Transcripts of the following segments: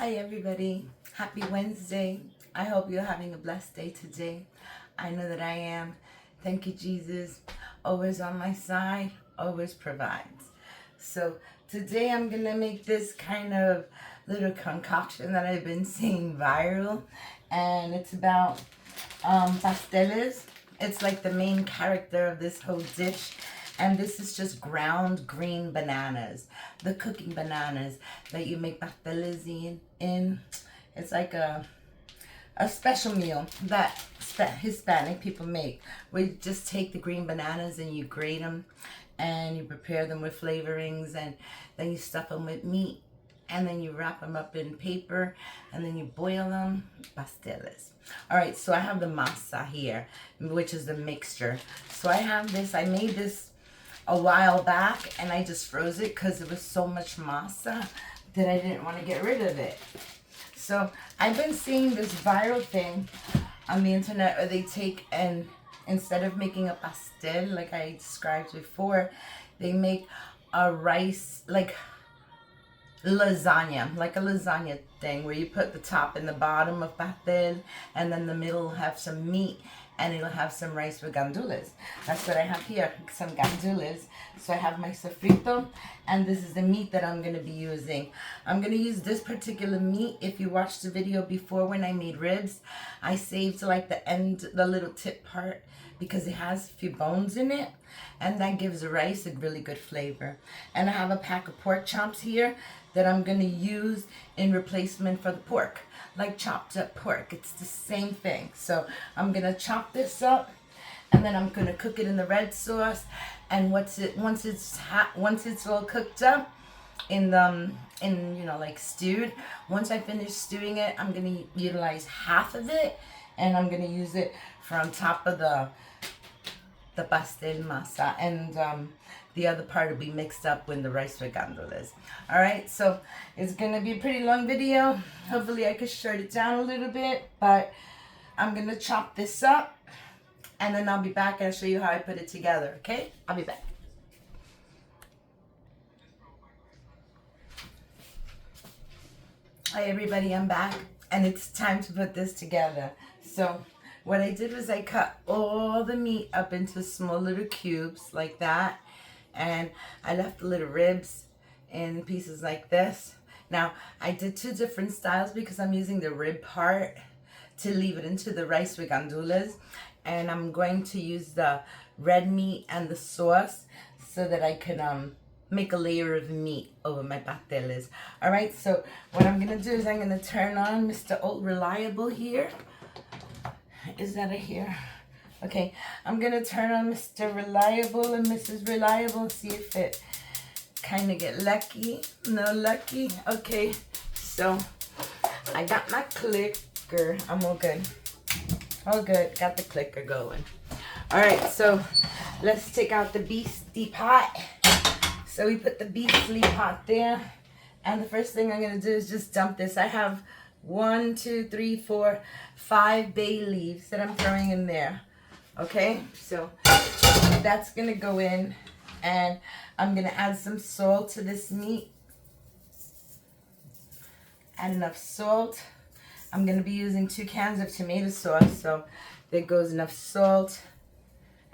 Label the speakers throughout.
Speaker 1: Hi everybody, happy Wednesday. I hope you're having a blessed day today. I know that I am. Thank you, Jesus. Always on my side, always provides. So today I'm gonna make this kind of little concoction that I've been seeing viral, and it's about pasteles. It's like the main character of this whole dish. And this is just ground green bananas, the cooking bananas that you make pasteles in. It's like a special meal that Hispanic people make. We just take the green bananas and you grate them and you prepare them with flavorings, and then you stuff them with meat, and then you wrap them up in paper, and then you boil them. Pasteles. All right, so I have the masa here, which is the mixture. So I have this, I made this a while back, and I just froze it because it was so much masa that I didn't want to get rid of it. So I've been seeing this viral thing on the internet where they take and instead of making a pastel like I described before, they make a rice, like lasagna, like a lasagna thing where you put the top and the bottom of pastel, and then the middle will have some meat, and it'll have some rice with gandules. That's what I have here, some gandules. So I have my sofrito, and this is the meat that I'm going to be using. I'm going to use this particular meat. If you watched the video before when I made ribs, I saved like the end, the little tip part, because it has a few bones in it, and that gives the rice a really good flavor. And I have a pack of pork chops here that I'm going to use in replacement for the pork, like chopped up pork. It's the same thing. So I'm going to chop this up, and then I'm going to cook it in the red sauce. And once it's all cooked up in like stewed, once I finish stewing it, I'm going to utilize half of it, and I'm going to use it for on top of the pastel masa, and the other part will be mixed up with the rice with gandules. All right, so it's going to be a pretty long video. Hopefully I can short it down a little bit, but I'm going to chop this up, and then I'll be back and I'll show you how I put it together, okay? I'll be back. Hi everybody, I'm back, and it's time to put this together. So what I did was I cut all the meat up into small little cubes like that, and I left the little ribs in pieces like this. Now I did two different styles because I'm using the rib part to leave it into the rice with gandules, and I'm going to use the red meat and the sauce so that I can make a layer of meat over my pasteles. All right, so what I'm gonna do is I'm gonna turn on Mr. Old Reliable here. Is that a here? Okay, I'm gonna turn on Mr. Reliable and Mrs. Reliable and see if it kind of get lucky. No lucky. Okay, so I got my clicker. I'm all good. All good. Got the clicker going. All right, so let's take out the beastie pot. So we put the beastly pot there, and the first thing I'm gonna do is just dump this. I have 1, 2, 3, 4, 5 bay leaves that I'm throwing in there. Okay, so that's gonna go in, and I'm gonna add some salt to this meat. Add enough salt. I'm gonna be using 2 cans of tomato sauce, so there goes enough salt.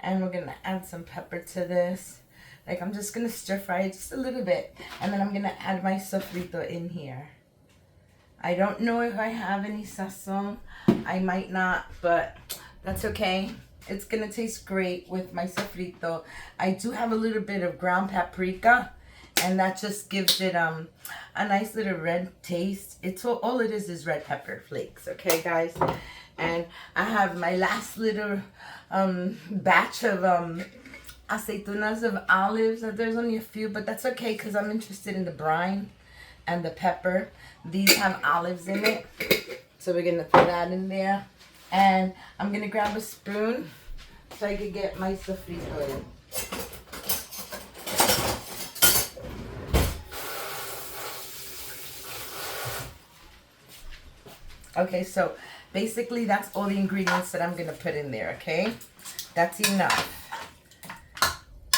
Speaker 1: And we're gonna add some pepper to this. Like, I'm just gonna stir fry it just a little bit, and then I'm gonna add my sofrito in here. I don't know if I have any sazon. I might not, but that's okay. It's gonna taste great with my sofrito. I do have a little bit of ground paprika, and that just gives it a nice little red taste. It's all it is red pepper flakes, okay guys? And I have my last little batch of aceitunas of olives. There's only a few, but that's okay because I'm interested in the brine and the pepper. These have olives in it, so we're gonna throw that in there. And I'm gonna grab a spoon so I can get my sofrito in. Okay, so basically that's all the ingredients that I'm gonna put in there, okay? That's enough.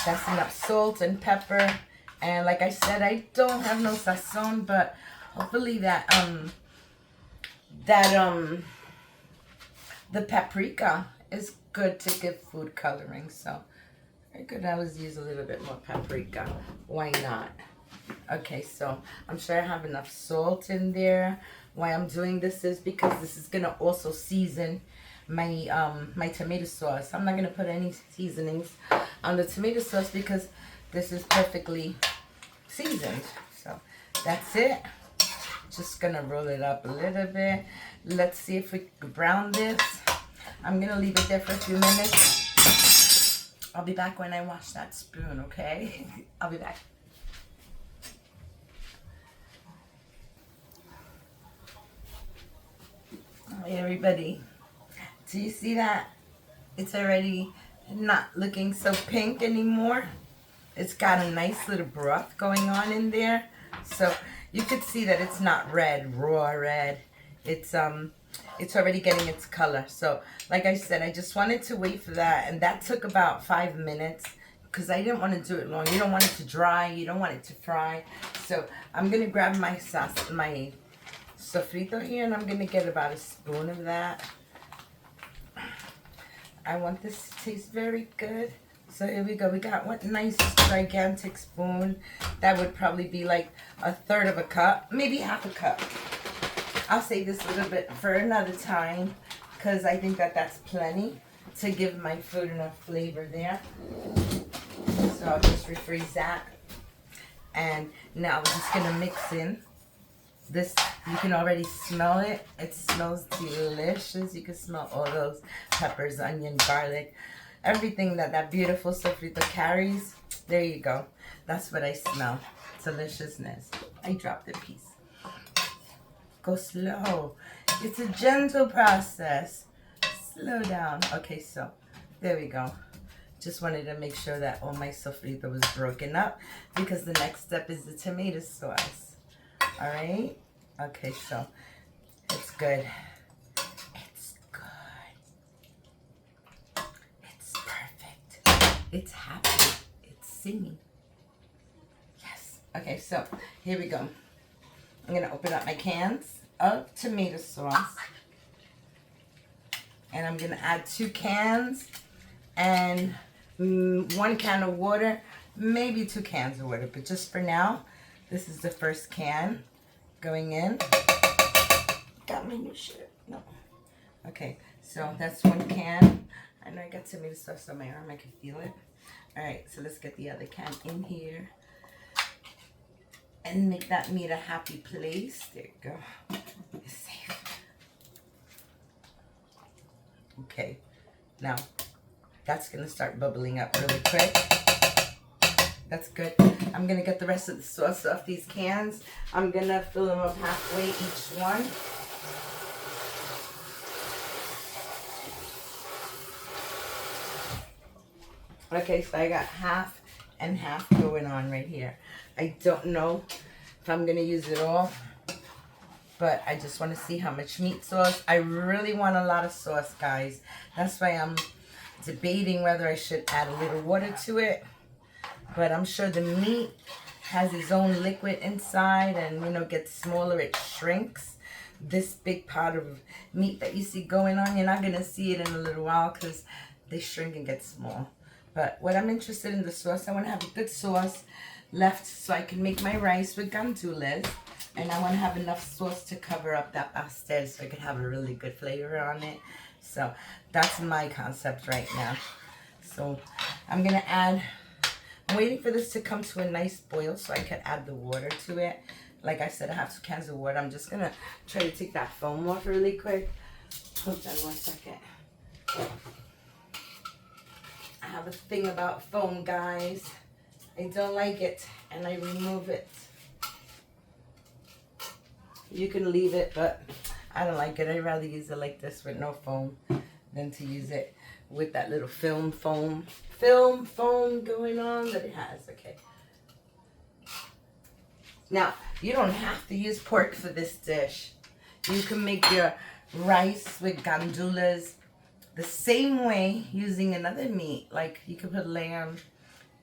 Speaker 1: That's enough salt and pepper. And like I said, I don't have no sazon, but hopefully that that the paprika is good to give food coloring. So I could always use a little bit more paprika. Why not? Okay, so I'm sure I have enough salt in there. Why I'm doing this is because this is gonna also season my my tomato sauce. I'm not gonna put any seasonings on the tomato sauce because this is perfectly seasoned. So that's it. Just gonna roll it up a little bit. Let's see if we can brown this. I'm gonna leave it there for a few minutes. I'll be back when I wash that spoon, okay? I'll be back. Hey everybody, do you see that? It's already not looking so pink anymore. It's got a nice little broth going on in there. So you could see that it's not red, raw red. It's already getting its color. So like I said, I just wanted to wait for that, and that took about 5 minutes because I didn't want to do it long. You don't want it to dry, you don't want it to fry. So I'm gonna grab my sauce, my sofrito here, and I'm gonna get about a spoon of that. I want this to taste very good. So here we go. We got one nice gigantic spoon. That would probably be like a third of a cup, maybe half a cup. I'll save this a little bit for another time because I think that that's plenty to give my food enough flavor there. So I'll just refreeze that. And now we're just gonna mix in this. You can already smell it. It smells delicious. You can smell all those peppers, onion, garlic, everything that beautiful sofrito carries. There you go. That's what I smell. Deliciousness. I dropped a piece. Go slow. It's a gentle process. Slow down. Okay, so there we go. Just wanted to make sure that all my sofrito was broken up because the next step is the tomato sauce. All right. Okay, so it's good. It's good. It's perfect. It's happy. It's singing. Yes. Okay, so here we go. I'm going to open up my cans of tomato sauce. And I'm going to add 2 cans and 1 can of water, maybe 2 cans of water. But just for now, this is the first can going in. Got my new shirt. No. Okay, so that's 1 can. I know I got tomato sauce on my arm. I can feel it. All right, so let's get the other can in here and make that meat a happy place. There you go. It's safe. Okay, now that's gonna start bubbling up really quick. That's good. I'm gonna get the rest of the sauce off these cans. I'm gonna fill them up halfway each one. Okay, so I got half and half going on right here. I don't know if I'm gonna use it all, but I just want to see how much meat sauce. I really want a lot of sauce, guys. That's why I'm debating whether I should add a little water to it. But I'm sure the meat has its own liquid inside, and you know, gets smaller, it shrinks. This big pot of meat that you see going on, you're not gonna see it in a little while because they shrink and get small. But what I'm interested in the sauce, I want to have a good sauce left so I can make my rice with gandules. And I want to have enough sauce to cover up that pastel so I can have a really good flavor on it. So that's my concept right now. So I'm going to add, I'm waiting for this to come to a nice boil so I can add the water to it. Like I said, I have 2 cans of water. I'm just going to try to take that foam off really quick. Hold on 1 second. I have a thing about foam, guys. I don't like it, and I remove it. You can leave it, but I don't like it. I'd rather use it like this with no foam than to use it with that little film foam going on that it has. Okay. Now, you don't have to use pork for this dish. You can make your rice with gandules the same way using another meat. Like you can put lamb,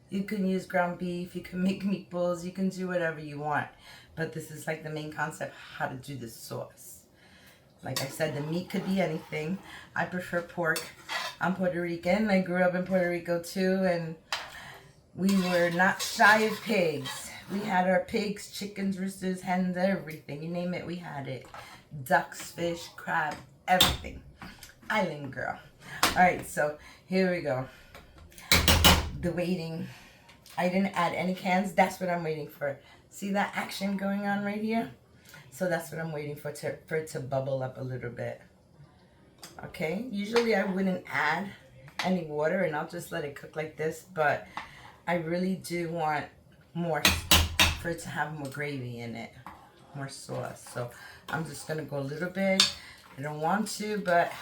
Speaker 1: you can use ground beef, you can make meatballs, you can do whatever you want. But this is like the main concept, how to do this sauce. Like I said, the meat could be anything. I prefer pork. I'm Puerto Rican. I grew up in Puerto Rico too, and we were not shy of pigs. We had our pigs, chickens, roosters, hens, everything. You name it, we had it. Ducks, fish, crab, everything. Island girl. All right, so here we go. The waiting. I didn't add any cans. That's what I'm waiting for. See that action going on right here? So that's what I'm waiting for it to bubble up a little bit. Okay, usually I wouldn't add any water and I'll just let it cook like this, but I really do want more, for it to have more gravy in it, more sauce. So I'm just gonna go a little bit. I don't want to, but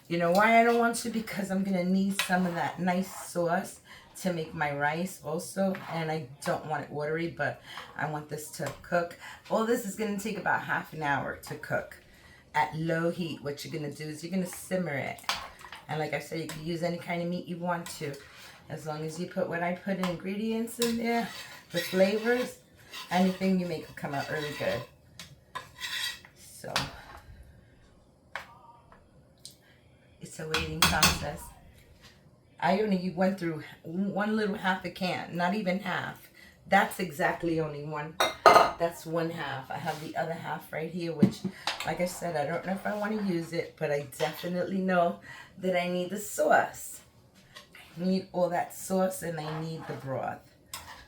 Speaker 1: you know why I don't want to? Because I'm gonna need some of that nice sauce to make my rice also, and I don't want it watery, but I want this to cook. All this is gonna take about half an hour to cook at low heat. What you're gonna do is you're gonna simmer it, and like I said, you can use any kind of meat you want to, as long as you put what I put in ingredients in there, the flavors, anything you make will come out really good. So it's a waiting process. I only went through one little half a can, not even half. That's exactly only one. That's one half. I have the other half right here, which, like I said, I don't know if I want to use it, but I definitely know that I need the sauce. I need all that sauce and I need the broth.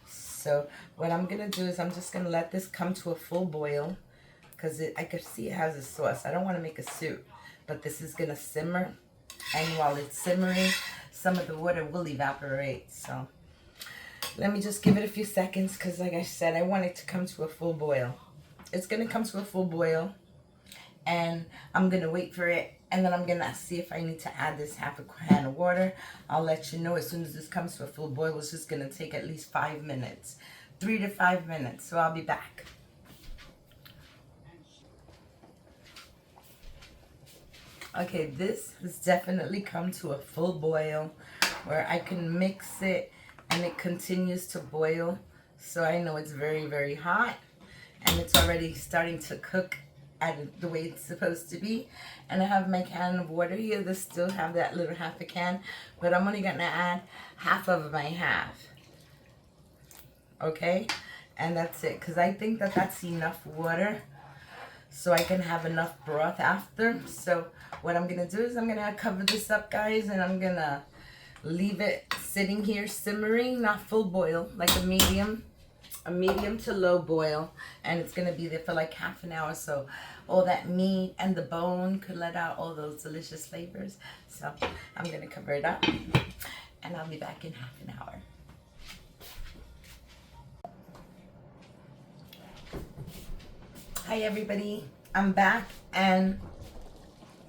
Speaker 1: So what I'm going to do is I'm just going to let this come to a full boil, because I could see it has a sauce. I don't want to make a soup, but this is going to simmer. And while it's simmering, some of the water will evaporate. So let me just give it a few seconds, because like I said, I want it to come to a full boil. It's going to come to a full boil, and I'm going to wait for it, and then I'm going to see if I need to add this half a can of water. I'll let you know as soon as this comes to a full boil. It's just going to take at least 5 minutes, 3 to 5 minutes. So I'll be back. Okay, this has definitely come to a full boil where I can mix it and it continues to boil. So I know it's very, very hot, and it's already starting to cook at the way it's supposed to be. And I have my can of water here. This still have that little half a can, but I'm only gonna add half of my half. Okay, and that's it, because I think that that's enough water so I can have enough broth after. So what I'm gonna do is I'm gonna cover this up, guys, and I'm gonna leave it sitting here simmering, not full boil, like a medium to low boil, and it's gonna be there for like half an hour, so all that meat and the bone could let out all those delicious flavors. So I'm gonna cover it up, and I'll be back in half an hour. Hi everybody, I'm back, and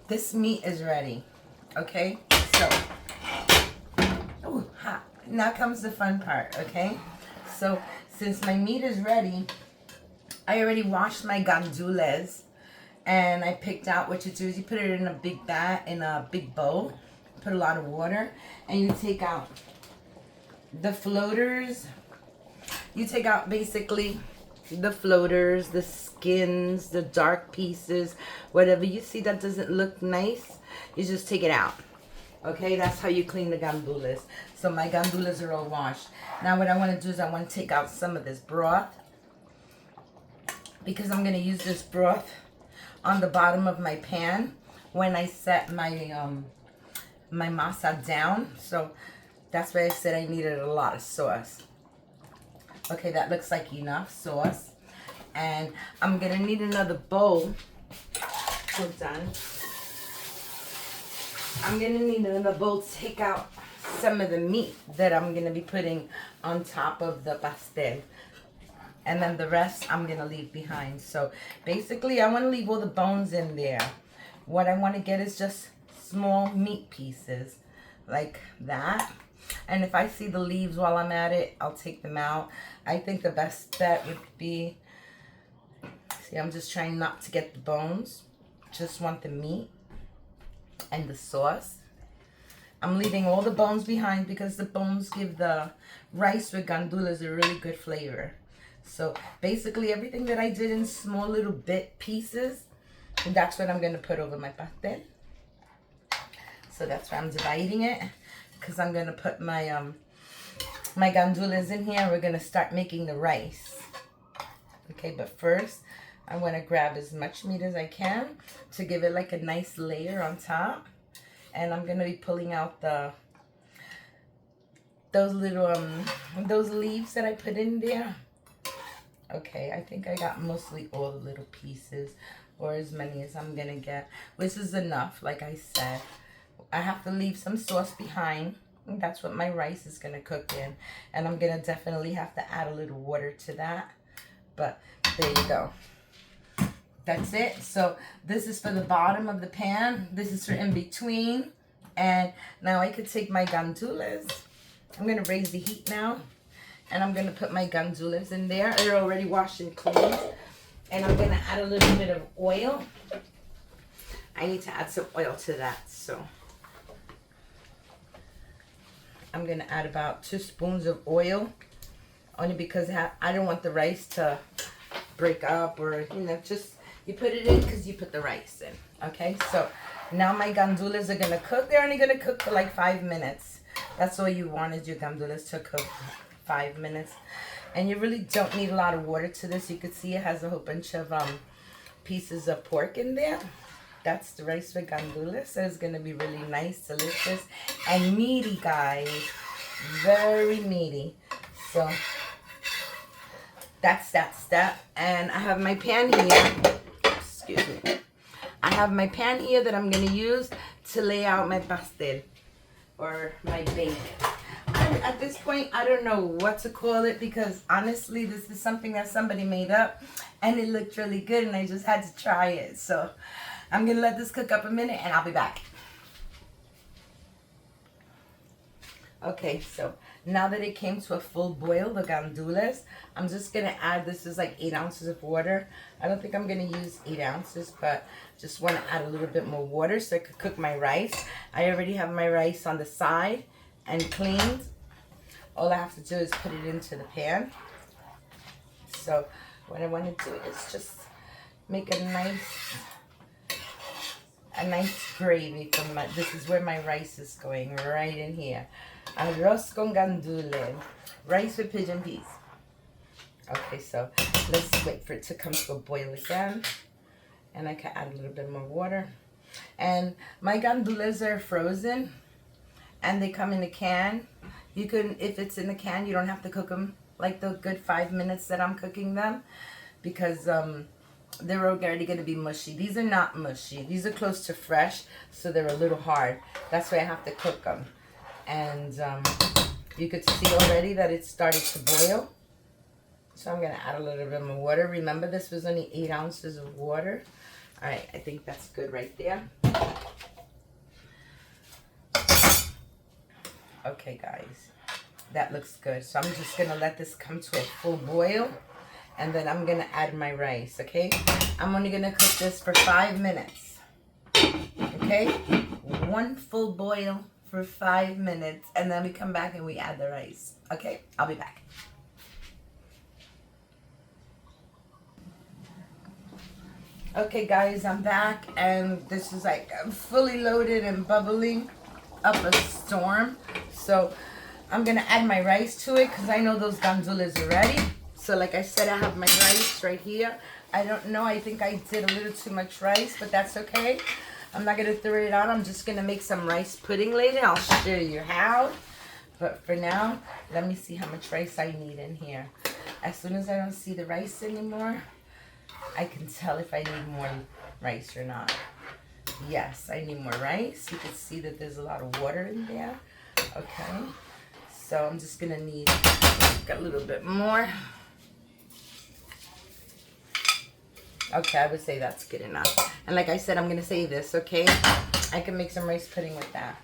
Speaker 1: this meat is ready. Okay, so now comes the fun part. Okay, so since my meat is ready, I already washed my gandules, and I picked out what you do is you put it in a big bowl, put a lot of water, and you take out the floaters. You take out basically the floaters, the skins, the dark pieces, whatever you see that doesn't look nice, you just take it out. Okay, that's how you clean the gandules. So my gandules are all washed. Now what I want to do is I want to take out some of this broth, because I'm going to use this broth on the bottom of my pan when I set my my masa down. So that's why I said I needed a lot of sauce. Okay, that looks like enough sauce. And I'm going to need another bowl. Hold on. I'm going to need another bowl to take out some of the meat that I'm going to be putting on top of the pastel. And then the rest I'm going to leave behind. So basically I want to leave all the bones in there. What I want to get is just small meat pieces like that. And if I see the leaves while I'm at it, I'll take them out. I think the best bet would be, see, I'm just trying not to get the bones. Just want the meat and the sauce. I'm leaving all the bones behind because the bones give the rice with gandules a really good flavor. So basically everything that I did in small little bit pieces, That's what I'm going to put over my pastel. So that's why I'm dividing it, because I'm going to put my my gandules in here. We're going to start making the rice. Okay, but first I want to grab as much meat as I can to give it like a nice layer on top. And I'm going to be pulling out those little those leaves that I put in there. Okay, I think I got mostly all the little pieces, or as many as I'm gonna get, which is enough. Like I said, I have to leave some sauce behind. That's what my rice is gonna cook in, and I'm gonna definitely have to add a little water to that. But there you go. That's it. So this is for the bottom of the pan. This is for in between. And now I could take my gandules. I'm gonna raise the heat now. And I'm going to put my gandules in there. They're already washed and cleaned. And I'm going to add a little bit of oil. I need to add some oil to that. So I'm going to add about 2 spoons of oil. Only because I don't want the rice to break up, or, you know, just you put it in because you put the rice in. Okay, so now my gandules are going to cook. They're only going to cook for like 5 minutes. That's all you want, is your gandules to cook 5 minutes. And you really don't need a lot of water to this. You can see it has a whole bunch of pieces of pork in there. That's the rice with gandules. So it's going to be really nice, delicious, and meaty, guys. Very meaty. So that's that step. And I have my pan here. Excuse me. I have my pan here that I'm going to use to lay out my pastel, or my bake. At this point, I don't know what to call it, because honestly, this is something that somebody made up and it looked really good and I just had to try it. So I'm going to let this cook up a minute and I'll be back. Okay, so now that it came to a full boil, the gandules, I'm just going to add, this is like 8 ounces of water. I don't think I'm going to use 8 ounces, but just want to add a little bit more water so I could cook my rice. I already have my rice on the side and cleaned. All I have to do is put it into the pan. So what I want to do is just make a nice gravy from my, this is where my rice is going, right in here. Arroz con gandules, rice with pigeon peas. Okay, so let's wait for it to come to a boil again. And I can add a little bit more water. And my gandules are frozen, and they come in a can. You can, if it's in the can, you don't have to cook them like the good 5 minutes that I'm cooking them, because they're already going to be mushy. These are not mushy. These are close to fresh, so they're a little hard. That's why I have to cook them. And you could see already that it started to boil. So I'm going to add a little bit more water. Remember, this was only 8 ounces of water. All right, I think that's good right there. Okay, guys, that looks good. So I'm just going to let this come to a full boil, and then I'm going to add my rice, okay? I'm only going to cook this for 5 minutes, okay? 1 full boil for 5 minutes, and then we come back and we add the rice, okay? I'll be back. Okay, guys, I'm back, and this is like fully loaded and bubbling up a storm. So I'm gonna add my rice to it because I know those gandules are ready. So like I said, I have my rice right here. I don't know, I think I did a little too much rice, but that's okay. I'm not gonna throw it out. I'm just gonna make some rice pudding later. I'll show you how. But for now, let me see how much rice I need in here. As soon as I don't see the rice anymore, I can tell if I need more rice or not. Yes, I need more rice. You can see that there's a lot of water in there. Okay, so I'm just gonna need a little bit more. Okay, I would say that's good enough. And like I said, I'm gonna save this, okay? I can make some rice pudding with that.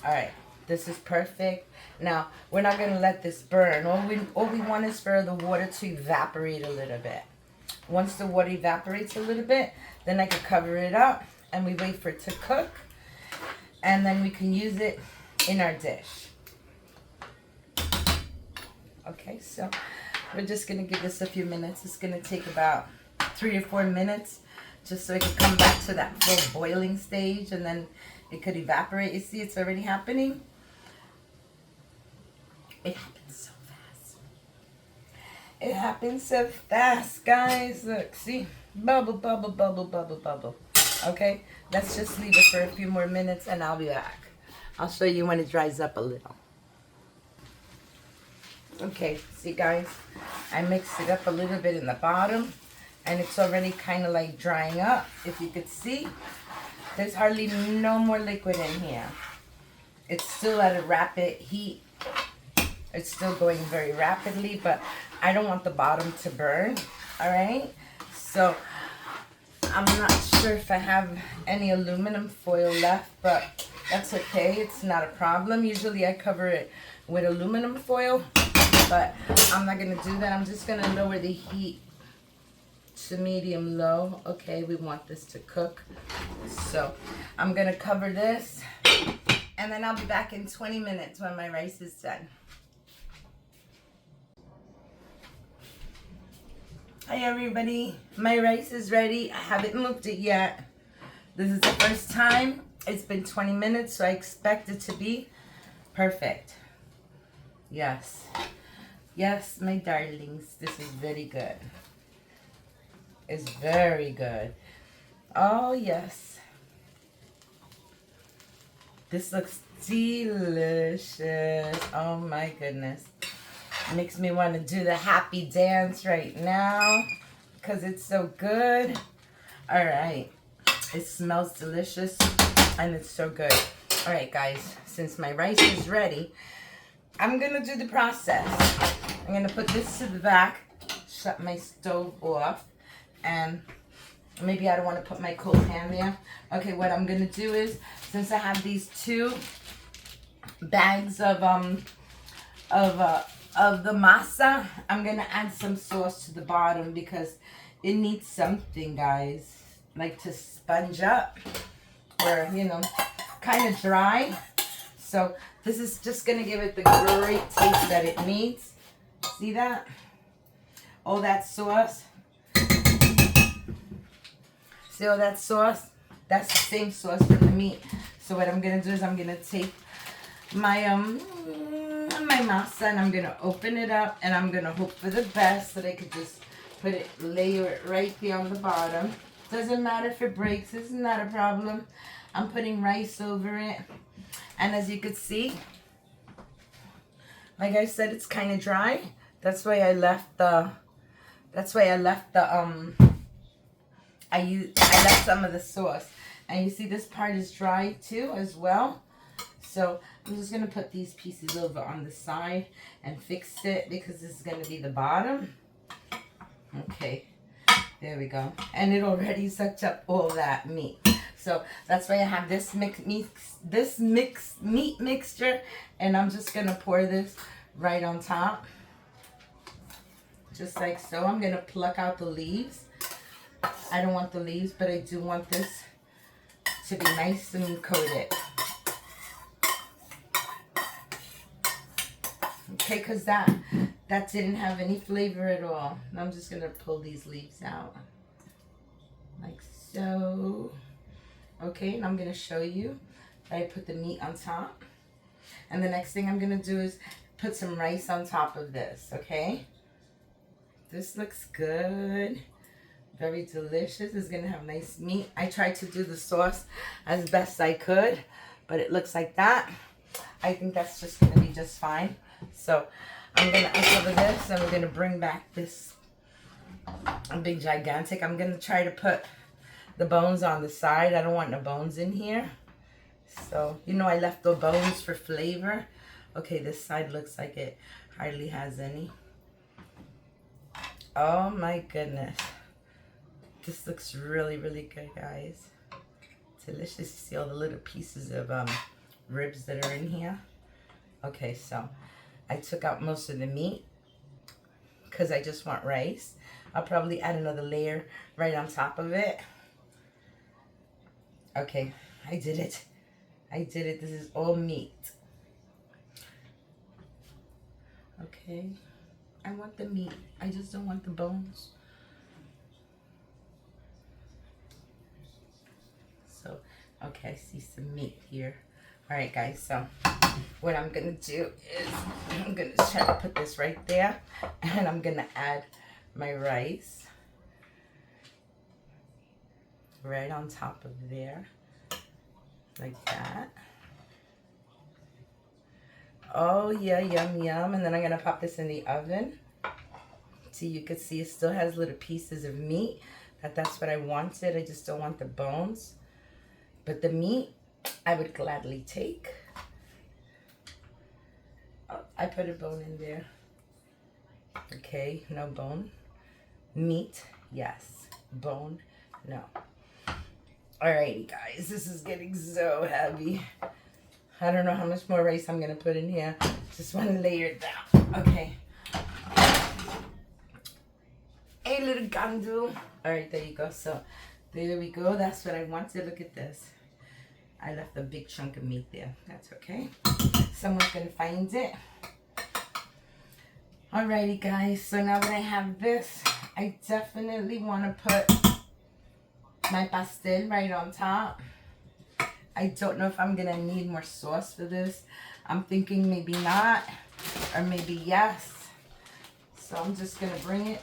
Speaker 1: All right, this is perfect. Now, we're not gonna let this burn. All we want is for the water to evaporate a little bit. Once the water evaporates a little bit, then I can cover it up and we wait for it to cook, and then we can use it in our dish. Okay, so we're just gonna give this a few minutes. It's gonna take about 3 or 4 minutes just so it could come back to that full boiling stage, and then it could evaporate. You see, it's already happening. It happens so fast. It happens so fast, guys. Look, see? Bubble, bubble, bubble, bubble, bubble. Okay, let's just leave it for a few more minutes and I'll be back. I'll show you when it dries up a little. Okay, see guys, I mixed it up a little bit in the bottom and it's already kind of like drying up. If you could see, there's hardly no more liquid in here. It's still at a rapid heat. It's still going very rapidly, but I don't want the bottom to burn, all right? So I'm not sure if I have any aluminum foil left, but that's okay. It's not a problem. Usually I cover it with aluminum foil, but I'm not going to do that. I'm just going to lower the heat to medium low. Okay, we want this to cook. So I'm going to cover this, and then I'll be back in 20 minutes when my rice is done. Hi everybody, my rice is ready. I haven't moved it yet. This is the first time. It's been 20 minutes, so I expect it to be perfect. Yes. Yes, my darlings, this is very good. It's very good. Oh yes. This looks delicious. Oh my goodness. Makes me want to do the happy dance right now because it's so good. All right, it smells delicious and it's so good. All right guys, since my rice is ready, I'm gonna do the process. I'm gonna put this to the back, shut my stove off, and maybe I don't want to put my cold pan there. Okay, what I'm gonna do is, since I have these 2 bags of the masa, I'm gonna add some sauce to the bottom because it needs something, guys, like to sponge up or, you know, kind of dry. So this is just gonna give it the great taste that it needs. See that? All that sauce. See all that sauce? That's the same sauce from the meat. So what I'm gonna do is I'm gonna take my masa and I'm gonna open it up and I'm gonna hope for the best that I could just layer it right there on the bottom. Doesn't matter if it breaks, it's not a problem. I'm putting rice over it, and as you could see, like I said, it's kind of dry. That's why I left the I left some of the sauce, and you see this part is dry too as well. So I'm just going to put these pieces over on the side and fix it because this is going to be the bottom. Okay, there we go. And it already sucked up all that meat. So that's why I have this meat mixture, and I'm just going to pour this right on top. Just like so. I'm going to pluck out the leaves. I don't want the leaves, but I do want this to be nice and coated. Okay, because that didn't have any flavor at all. Now I'm just going to pull these leaves out. Like so. Okay, and I'm going to show you that I put the meat on top. And the next thing I'm going to do is put some rice on top of this, okay? This looks good. Very delicious. It's going to have nice meat. I tried to do the sauce as best I could, but it looks like that. I think that's just going to be just fine. So I'm going to uncover this and we're going to bring back this big gigantic. I'm going to try to put the bones on the side. I don't want no bones in here. So, you know, I left the bones for flavor. Okay, this side looks like it hardly has any. Oh my goodness. This looks really, really good, guys. Delicious to see all the little pieces of ribs that are in here. Okay, so I took out most of the meat because I just want rice. I'll probably add another layer right on top of it. Okay, I did it. I did it. This is all meat. Okay, I want the meat. I just don't want the bones. Okay, I see some meat here. All right, guys, so what I'm gonna do is I'm gonna try to put this right there, and I'm gonna add my rice right on top of there, like that. Oh yeah, yum yum. And then I'm gonna pop this in the oven. So you can see it still has little pieces of meat. That's what I wanted. I just don't want the bones. But the meat, I would gladly take. Oh, I put a bone in there. Okay, no bone. Meat, yes. Bone, no. Alrighty, guys, this is getting so heavy. I don't know how much more rice I'm gonna put in here. Just want to layer it down. Okay. Hey, little gandu. Alright, there you go. So, there we go. That's what I wanted. Look at this. I left a big chunk of meat there. That's okay. Someone's gonna find it. Alrighty, guys. So now that I have this, I definitely want to put my pastel right on top. I don't know if I'm gonna need more sauce for this. I'm thinking maybe not, or maybe yes. So I'm just gonna bring it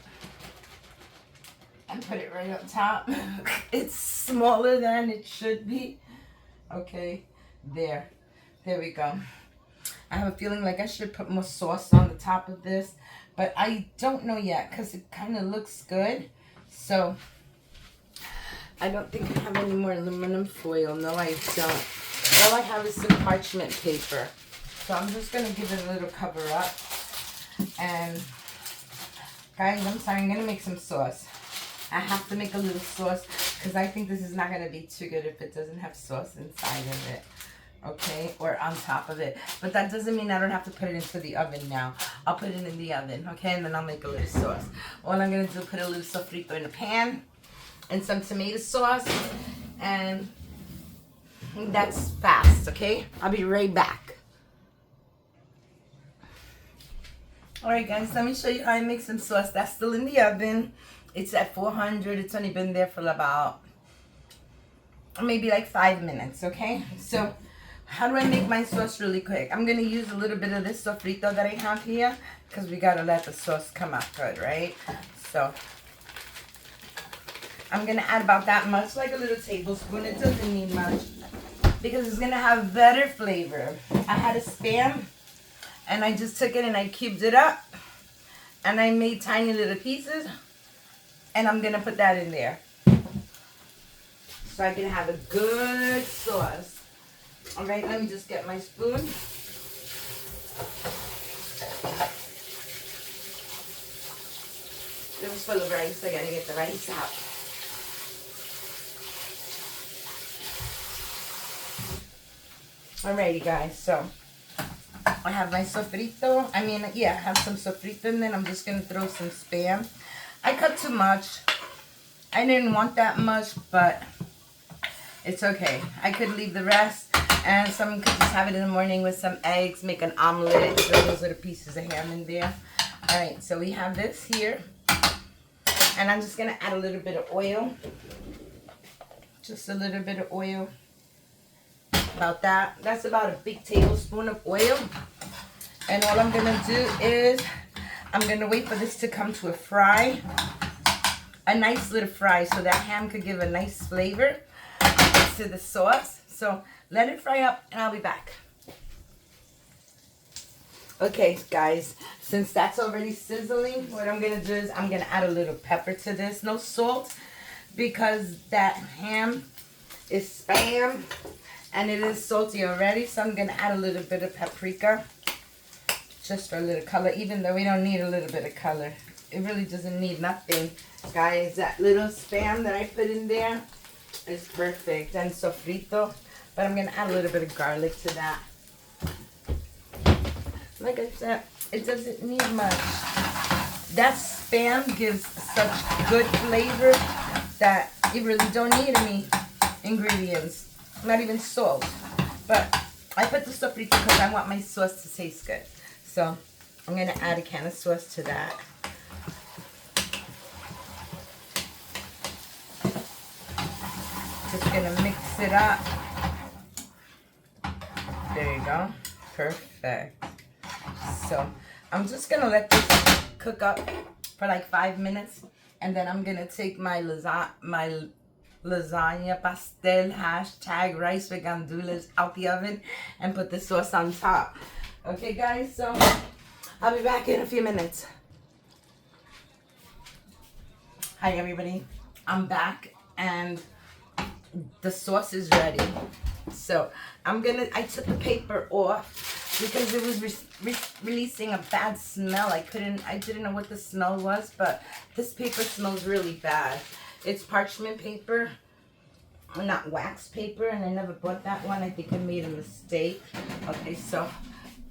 Speaker 1: and put it right up top. It's smaller than it should be. Okay, there we go. I have a feeling like I should put more sauce on the top of this, but I don't know yet because it kind of looks good. So I don't think I have any more aluminum foil. No, I don't. All I have is some parchment paper. So I'm just going to give it a little cover up. And guys, I'm sorry, I'm going to make some sauce. I have to make a little sauce because I think this is not going to be too good if it doesn't have sauce inside of it. Okay, or on top of it. But that doesn't mean I don't have to put it into the oven now. I'll put it in the oven, okay? And then I'll make a little sauce. All I'm going to do is put a little sofrito in a pan and some tomato sauce. And that's fast, okay? I'll be right back. Alright guys, let me show you how I make some sauce. That's still in the oven. It's at 400. It's only been there for about maybe like 5 minutes, okay? So how do I make my sauce really quick? I'm going to use a little bit of this sofrito that I have here because we got to let the sauce come out good, right? So I'm going to add about that much, like a little tablespoon. It doesn't need much because it's going to have better flavor. I had a Spam and I just took it and I cubed it up and I made tiny little pieces and I'm going to put that in there. So I can have a good sauce. All right, let me just get my spoon. It was full of rice. I gotta get the rice out. Alrighty, guys. So I have my sofrito. I have some sofrito, and then I'm just gonna throw some Spam. I cut too much. I didn't want that much, but it's okay. I could leave the rest. And someone could just have it in the morning with some eggs, make an omelet, throw those little pieces of ham in there. All right, so we have this here. And I'm just going to add a little bit of oil. Just a little bit of oil. About that. That's about a big tablespoon of oil. And all I'm going to do is I'm going to wait for this to come to a fry. A nice little fry so that ham could give a nice flavor to the sauce. So let it fry up and I'll be back. Okay, guys, since that's already sizzling, what I'm going to do is I'm going to add a little pepper to this. No salt because that ham is Spam and it is salty already. So I'm going to add a little bit of paprika just for a little color, even though we don't need a little bit of color. It really doesn't need nothing, guys. That little Spam that I put in there is perfect. And sofrito. But I'm going to add a little bit of garlic to that. Like I said, it doesn't need much. That Spam gives such good flavor that you really don't need any ingredients. Not even salt. But I put the sofrito because I want my sauce to taste good. So I'm going to add a can of sauce to that. Just going to mix it up. There you go. Perfect. So I'm just gonna let this cook up for like 5 minutes, and then I'm gonna take my lasagna pastel hashtag rice with gandules out the oven and put the sauce on top. Okay guys, so I'll be back in a few minutes. Hi everybody, I'm back and the sauce is ready. So I took the paper off because it was releasing a bad smell. I didn't know what the smell was, but this paper smells really bad. It's parchment paper, not wax paper, and I never bought that one. I think I made a mistake. Okay, so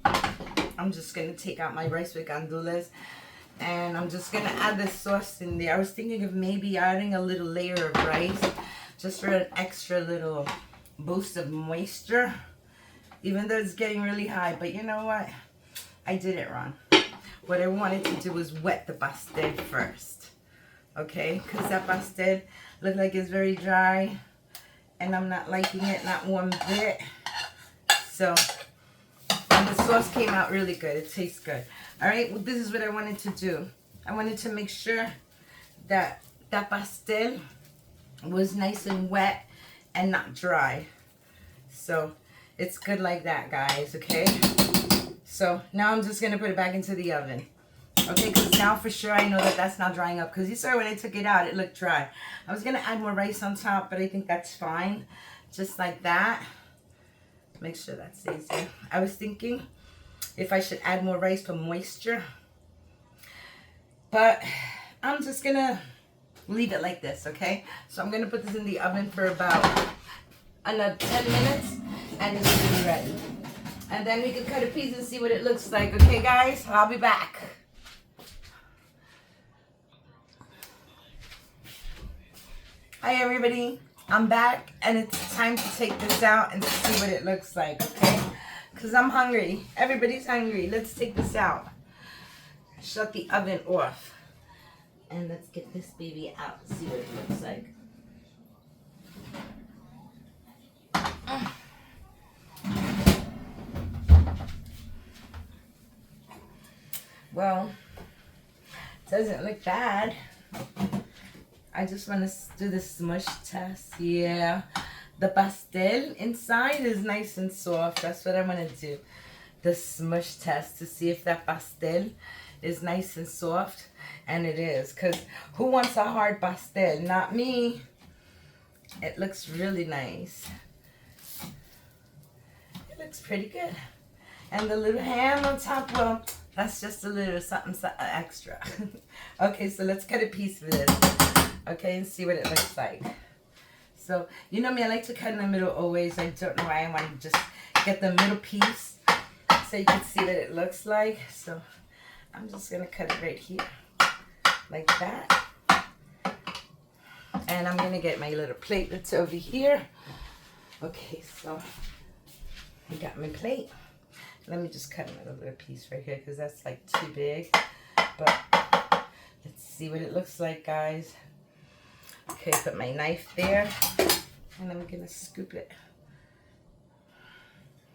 Speaker 1: I'm just gonna take out my rice with gandules, and I'm just gonna add this sauce in there. I was thinking of maybe adding a little layer of rice just for an extra little boost of moisture, even though it's getting really high. But you know what? I did it wrong. What I wanted to do was wet the pastel first. Okay? Because that pastel looked like it's very dry, and I'm not liking it, not one bit. So, and the sauce came out really good. It tastes good. Alright? Well, this is what I wanted to do. I wanted to make sure that that pastel was nice and wet and not dry. So it's good like that, guys. Okay, so now I'm just gonna put it back into the oven. Okay, because now for sure I know that that's not drying up, because you saw when I took it out it looked dry. I was gonna add more rice on top, but I think that's fine just like that. Make sure that stays there. I was thinking if I should add more rice for moisture, but I'm just gonna leave it like this. Okay, so I'm gonna put this in the oven for about another 10 minutes and it's gonna be ready, and then we can cut a piece and see what it looks like. Okay guys, I'll be back. Hi everybody, I'm back and it's time to take this out and see what it looks like. Okay, because I'm hungry. Everybody's hungry. Let's take this out. Shut the oven off. And let's get this baby out and see what it looks like. Well, doesn't look bad. I just want to do the smush test. Yeah, the pastel inside is nice and soft. That's what I'm going to do. The smush test to see if that pastel is nice and soft. And it is, because who wants a hard pastel? Not me. It looks really nice. It looks pretty good. And the little ham on top, well, that's just a little something extra. Okay, so let's cut a piece of this. Okay, and see what it looks like. So, you know me, I like to cut in the middle always. I don't know why. I want to just get the middle piece so you can see what it looks like. So, I'm just going to cut it right here. Like that. And I'm gonna get my little plate that's over here. Okay, so I got my plate. Let me just cut another little piece right here because that's like too big. But let's see what it looks like, guys. Okay, put my knife there and I'm gonna scoop it.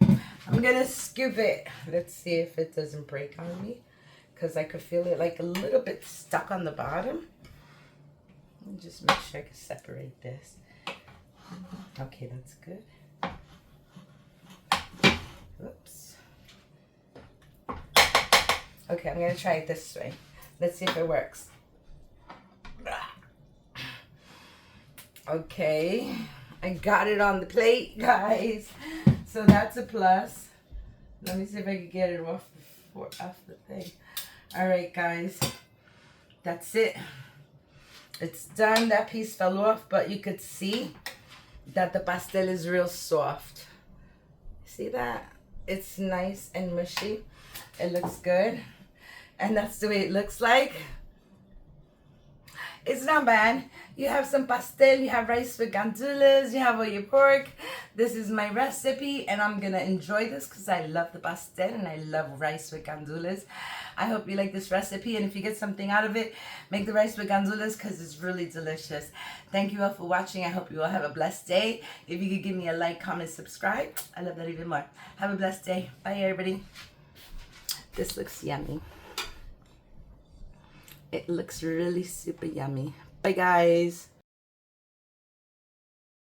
Speaker 1: I'm gonna scoop it. Let's see if it doesn't break on me, because I could feel it like a little bit stuck on the bottom. Let me just make sure I can separate this. Okay, that's good. Oops. Okay, I'm going to try it this way. Let's see if it works. Okay, I got it on the plate, guys. So that's a plus. Let me see if I can get it off the thing. All right, guys, that's it. It's done. That piece fell off, but you could see that the pastel is real soft. See that? It's nice and mushy. It looks good. And that's the way it looks like. It's not bad. You have some pastel, you have rice with gandules, you have all your pork. This is my recipe, and I'm gonna enjoy this because I love the pastel and I love rice with gandules. I hope you like this recipe, and if you get something out of it, make the rice with gandules because it's really delicious. Thank you all for watching. I hope you all have a blessed day. If you could give me a like, comment, subscribe, I love that even more. Have a blessed day. Bye, everybody. This looks yummy. It looks really super yummy. Bye, guys.